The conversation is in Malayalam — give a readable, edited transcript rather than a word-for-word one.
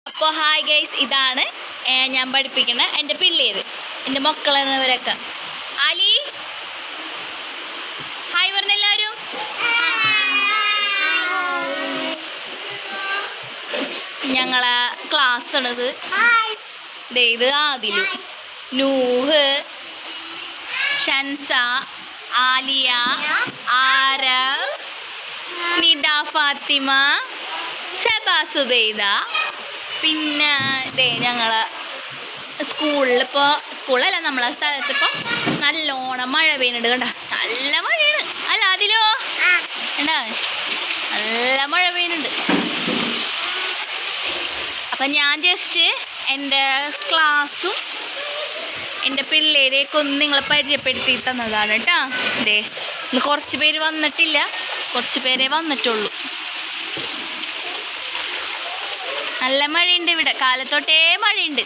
അപ്പോൾ ഹായ് ഗൈസ്, ഇതാണ് ഞാൻ പഠിപ്പിക്കുന്ന എൻ്റെ പിള്ളേര്, എൻ്റെ മക്കളെന്നവരൊക്കെ. ആലി ഹായ് പറഞ്ഞെല്ലാവരും. ഞങ്ങളെ ക്ലാസ് ആണിത്. ഇത് ആദിലു, നൂഹ്, ഷൻസ, ആലിയ, ആരവ്, നിദ ഫാത്തിമ, സെബ സുബൈദ. പിന്നെ ഞങ്ങളെ സ്കൂളല്ല നമ്മളെ സ്ഥലത്തിപ്പോൾ നല്ലോണം മഴ പെയ്യുന്നുണ്ട്. കണ്ട, നല്ല മഴയാണ് അല്ല അതിലോ കണ്ടാ, നല്ല മഴ പെയ്യുന്നുണ്ട്. അപ്പം ഞാൻ ജസ്റ്റ് എൻ്റെ ക്ലാസ്സും എൻ്റെ പിള്ളേരെയൊക്കെ ഒന്ന് നിങ്ങളെ പരിചയപ്പെടുത്തി തന്നതാണ് കേട്ടോ. ഇന്ന് കുറച്ച് പേര് വന്നിട്ടില്ല, കുറച്ച് പേരേ വന്നിട്ടുള്ളൂ. നല്ല മഴയുണ്ട് ഇവിടെ, കാലത്തോട്ടേ മഴയുണ്ട്.